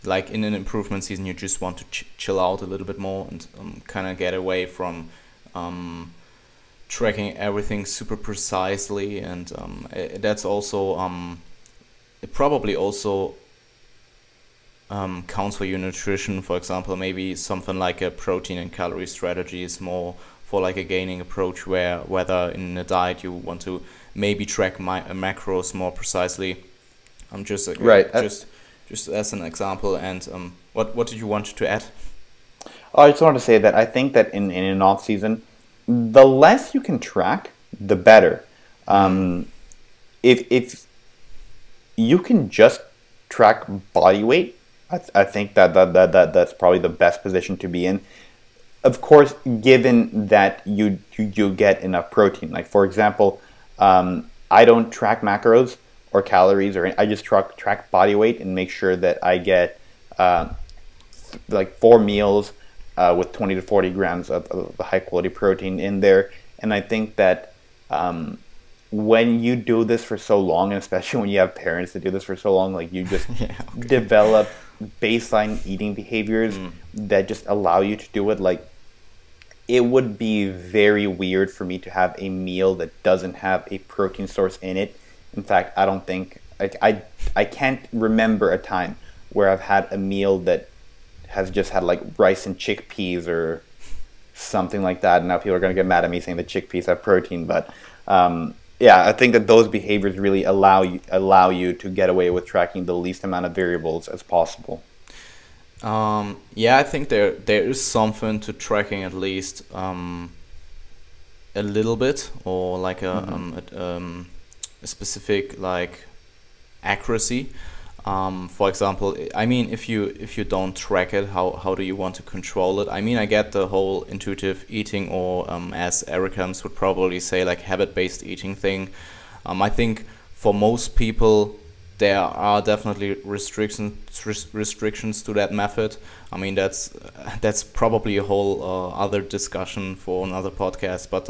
Like in an improvement season, you just want to chill out a little bit more and kind of get away from tracking everything super precisely, and that's also it probably also counts for your nutrition. For example, maybe something like a protein and calorie strategy is more for like a gaining approach, where whether in a diet you want to maybe track macros more precisely. Just as an example. And what did you want to add? I just wanted to say that I think that in an off season, the less you can track, the better. If you can just track body weight, I think that's probably the best position to be in. of course, given that you get enough protein. Like for example, I don't track macros or calories, or I just track body weight and make sure that I get like 4 meals with 20 to 40 grams of high quality protein in there. And I think that when you do this for so long, and especially when you have parents that do this for so long, like you just develop baseline eating behaviors that just allow you to do it. Like it would be very weird for me to have a meal that doesn't have a protein source in it. In fact, I don't think I can't remember a time where I've had a meal that has just had like rice and chickpeas or something like that. And now people are going to get mad at me saying that chickpeas have protein, but yeah, I think that those behaviors really allow you to get away with tracking the least amount of variables as possible. Yeah, I think there is something to tracking at least a little bit, or like a specific like accuracy. For example, I mean, if you don't track it, how do you want to control it? I mean, I get the whole intuitive eating, or as Ericans would probably say, like habit-based eating thing. I think for most people there are definitely restrictions to that method. I mean, that's probably a whole other discussion for another podcast. But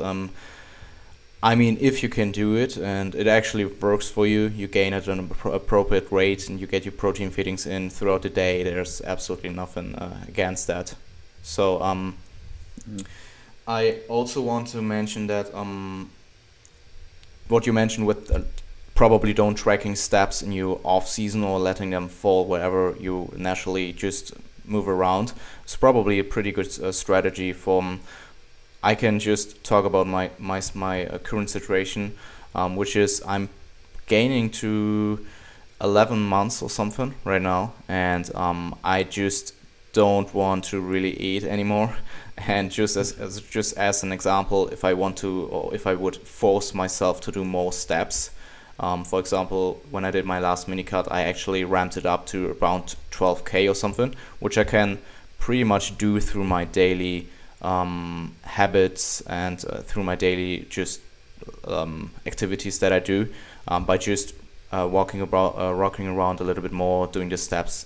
I mean, if you can do it and it actually works for you, you gain at an appropriate rate and you get your protein feedings in throughout the day, there's absolutely nothing against that. So I also want to mention that what you mentioned with probably don't tracking steps in your off season or letting them fall wherever you naturally just move around, it's probably a pretty good strategy for I can just talk about my current situation, which is I'm gaining to 11 months or something right now, and I just don't want to really eat anymore. And just as an example, if I want to, or if I would force myself to do more steps, for example, when I did my last mini cut, I actually ramped it up to around 12K or something, which I can pretty much do through my daily habits and through my daily just activities that I do, by just walking around a little bit more, doing the steps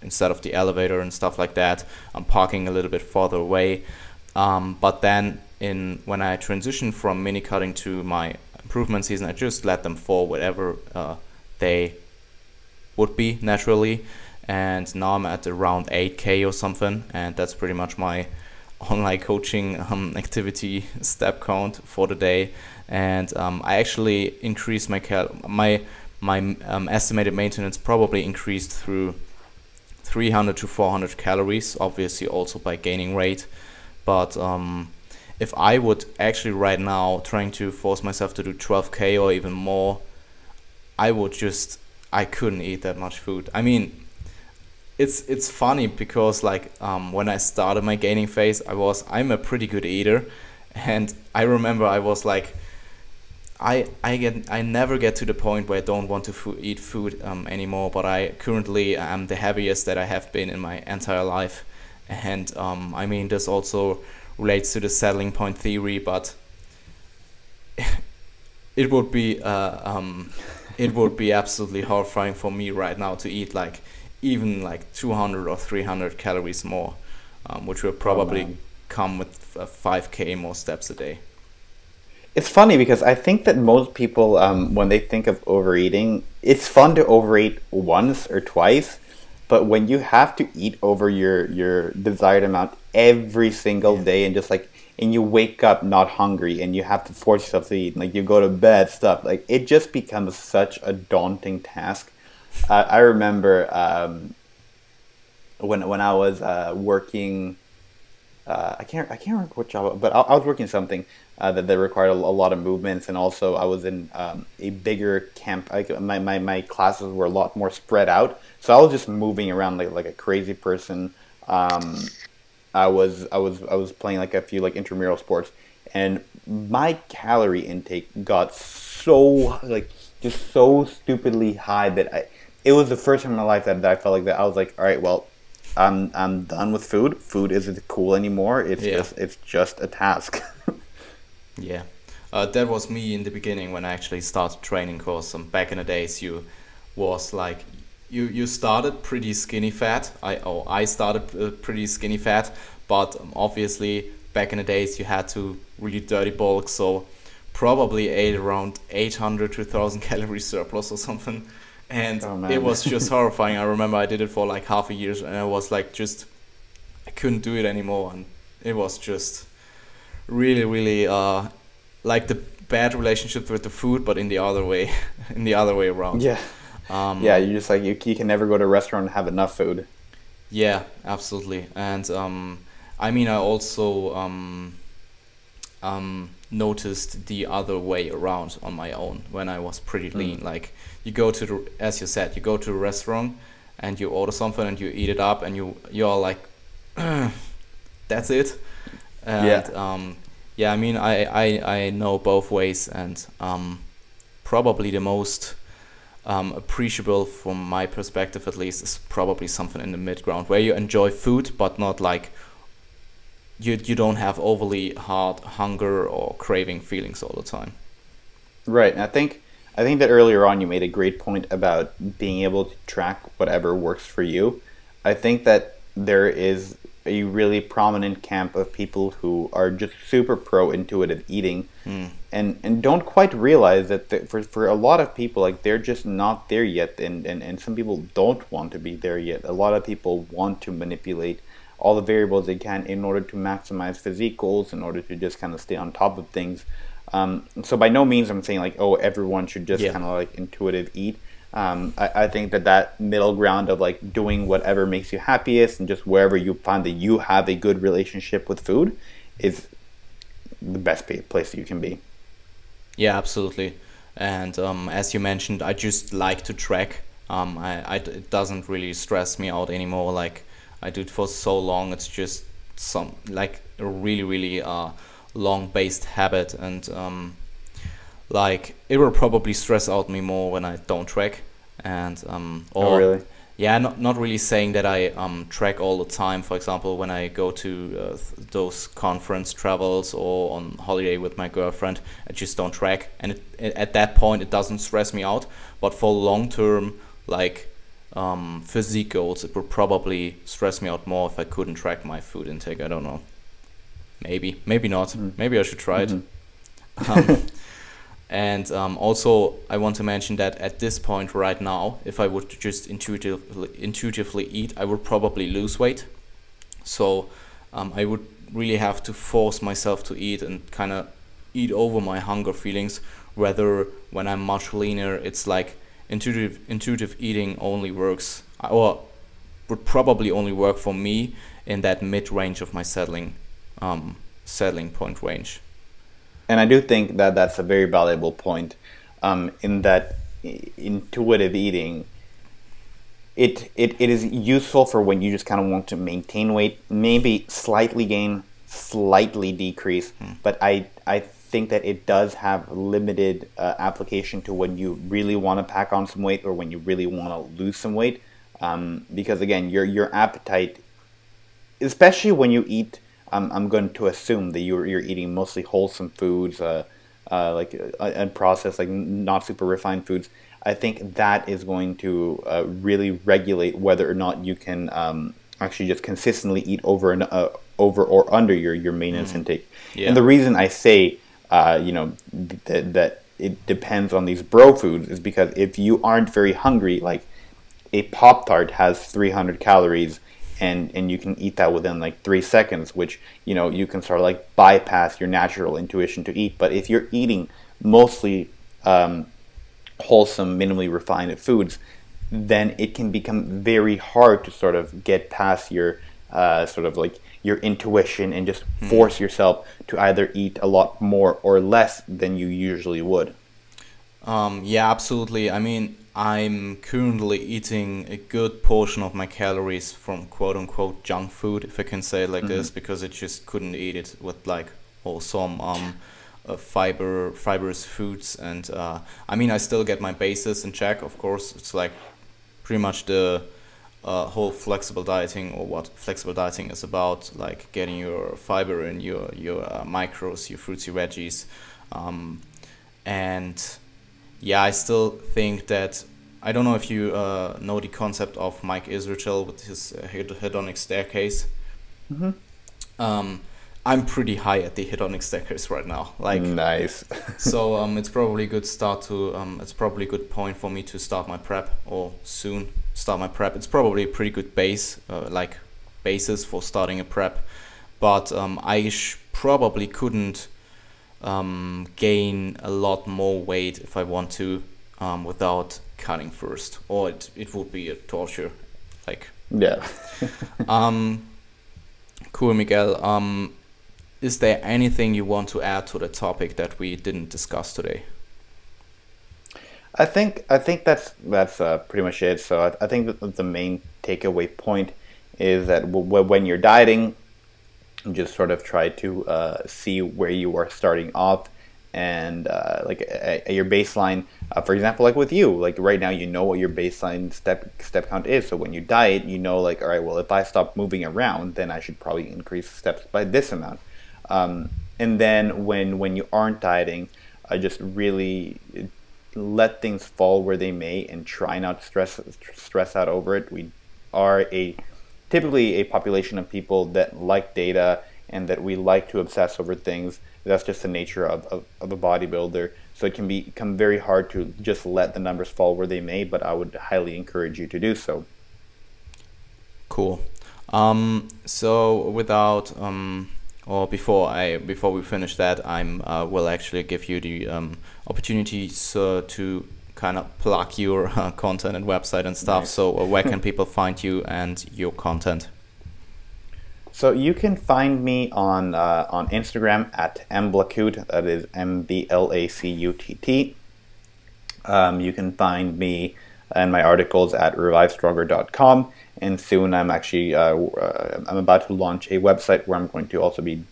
instead of the elevator and stuff like that. I'm parking a little bit farther away, but then when I transition from mini cutting to my improvement season, I just let them fall whatever they would be naturally, and now I'm at around 8K or something, and that's pretty much my online coaching activity step count for the day. And I actually increased my estimated maintenance probably increased through 300 to 400 calories, obviously also by gaining weight. But if I would actually right now trying to force myself to do 12K or even more, I couldn't eat that much food. I mean, it's funny because like when I started my gaining phase, I'm a pretty good eater, and I remember I was like, I never get to the point where I don't want to eat food anymore. But I currently am the heaviest that I have been in my entire life, and I mean, this also relates to the settling point theory, but it would be absolutely horrifying for me right now to eat like even like 200 or 300 calories more, which will probably come with 5K more steps a day. It's funny because I think that most people, when they think of overeating, it's fun to overeat once or twice, but when you have to eat over your desired amount every single day, and just like, and you wake up not hungry and you have to force yourself to eat, and like you go to bed, stuff, like it just becomes such a daunting task. I remember when I was working, I can't remember what job, but I was working something that required a lot of movements, and also I was in a bigger camp. My classes were a lot more spread out, so I was just moving around like a crazy person. I was playing like a few like intramural sports, and my calorie intake got so like just so stupidly high that it was the first time in my life that I felt like that. I was like, all right, well, I'm done with food. Food isn't cool anymore. It's just a task. Yeah. That was me in the beginning when I actually started training, cause back in the days you was like you started pretty skinny fat. I started pretty skinny fat, but obviously back in the days you had to really dirty bulk, so probably ate around 800 to 1,000 calories surplus or something, and it was just horrifying. I remember I did it for like half a year, and I was like I couldn't do it anymore, and it was just really like the bad relationship with the food, but in the other way, in the other way around. Yeah. Yeah, you just like you can never go to a restaurant and have enough food. Yeah, absolutely. And I mean, I also noticed the other way around on my own when I was pretty lean. Like you go to the, as you said, you go to a restaurant and you order something and you eat it up, and you're like, that's it. And yeah, I mean, I know both ways, and probably the most appreciable from my perspective at least is probably something in the mid ground where you enjoy food but not like you don't have overly hard hunger or craving feelings all the time. Right, and I think that earlier on you made a great point about being able to track whatever works for you. I think that there is a really prominent camp of people who are just super pro intuitive eating and don't quite realize that for a lot of people, like, they're just not there yet, and some people don't want to be there yet. A lot of people want to manipulate all the variables they can in order to maximize physique goals, in order to just kind of stay on top of things. So by no means I'm saying like, oh, everyone should just kind of like intuitive eat. I think that middle ground of like doing whatever makes you happiest and just wherever you find that you have a good relationship with food is the best place you can be. Yeah, absolutely. And as you mentioned, I just like to track. It doesn't really stress me out anymore. Like I do it for so long. It's just some like a really long based habit, and like it will probably stress out me more when I don't track. And oh really? Yeah, not really saying that I track all the time. For example, when I go to those conference travels or on holiday with my girlfriend, I just don't track, and at that point it doesn't stress me out. But for long term, like physique goals, it would probably stress me out more if I couldn't track my food intake. I don't know. Maybe not. Maybe I should try it. And also, I want to mention that at this point right now, if I would just intuitively eat, I would probably lose weight. So I would really have to force myself to eat and kind of eat over my hunger feelings. Whether when I'm much leaner, it's like intuitive eating only works, or would probably only work for me in that mid range of my settling point range. And I do think that that's a very valuable point, in that intuitive eating, it is useful for when you just kind of want to maintain weight, maybe slightly gain, slightly decrease, but I think that it does have limited application to when you really want to pack on some weight or when you really want to lose some weight, because again, your appetite, especially when you eat, I'm going to assume that you're eating mostly wholesome foods, like unprocessed, like not super refined foods. I think that is going to really regulate whether or not you can actually just consistently eat over or under your maintenance intake. Yeah. And the reason I say that it depends on these bro foods is because if you aren't very hungry, like a Pop-Tart has 300 calories. And you can eat that within like 3 seconds, which, you can sort of like bypass your natural intuition to eat. But if you're eating mostly wholesome, minimally refined foods, then it can become very hard to sort of get past your sort of like your intuition and just force yourself to either eat a lot more or less than you usually would. Yeah, absolutely. I mean, I'm currently eating a good portion of my calories from quote-unquote junk food, if I can say it like this, because I just couldn't eat it with like wholesome fibrous foods. And I mean, I still get my bases in check, of course. It's like pretty much the whole flexible dieting, or what flexible dieting is about, like getting your fiber in, your macros, your fruits, your veggies, and yeah, I still think that, I don't know if you know the concept of Mike Israel with his hedonic staircase. I'm pretty high at the hedonic staircase right now. Like, nice. So it's probably a good start to it's probably a good point for me to start my prep, or soon start my prep. It's probably a pretty good basis for starting a prep, but I probably couldn't gain a lot more weight if I want to without cutting first, or it would be a torture. Like, yeah. Cool, Miguel. Is there anything you want to add to the topic that we didn't discuss today? I think that's pretty much it. So I think that the main takeaway point is that when you're dieting, just sort of try to see where you are starting off, and like at your baseline. For example, like with you, like right now, you know what your baseline step count is. So when you diet, you know, like, all right, well, if I stop moving around, then I should probably increase steps by this amount. And then when you aren't dieting, just really let things fall where they may, and try not to stress out over it. We are typically a population of people that like data, and that we like to obsess over things. That's just the nature of a bodybuilder. So it can become very hard to just let the numbers fall where they may, but I would highly encourage you to do so. Cool. So without or before we finish that, will actually give you the opportunity to kind of plug your content and website and stuff. Nice. So where can people find you and your content? So you can find me on Instagram at mblacutt. That is MBLACUTT. You can find me and my articles at revivestronger.com. And soon I'm actually I'm about to launch a website where I'm going to also be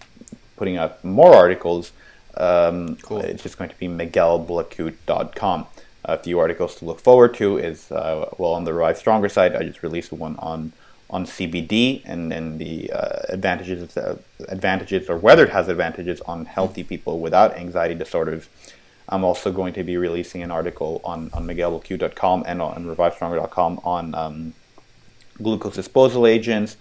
putting up more articles. Cool. It's just going to be MiguelBlacutt.com. A few articles to look forward to is well, on the Revive Stronger side, I just released one on CBD and the advantages or whether it has advantages on healthy people without anxiety disorders. I'm also going to be releasing an article on MiguelBlacutt.com and on ReviveStronger.com on glucose disposal agents,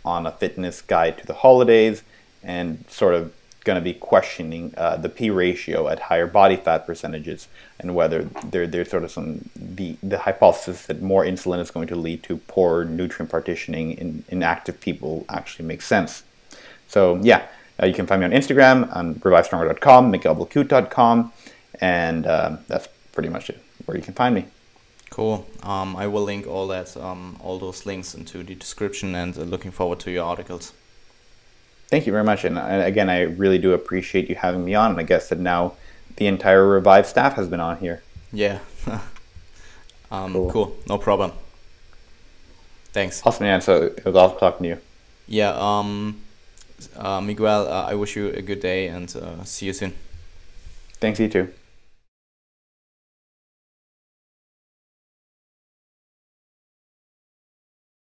on a fitness guide to the holidays, and sort of going to be questioning the P ratio at higher body fat percentages, and whether there's sort of the hypothesis that more insulin is going to lead to poor nutrient partitioning in active people actually makes sense. So yeah, you can find me on Instagram, on ReviveStronger.com, MiguelBlacutt.com, and that's pretty much it, where you can find me. Cool. I will link all those links into the description, and looking forward to your articles. Thank you very much, and again, I really do appreciate you having me on, and I guess that now the entire Revive staff has been on here. Yeah. Cool. No problem. Thanks. Awesome, man. So it was awesome talking to you. Yeah. Miguel, I wish you a good day, and see you soon. Thanks, you too.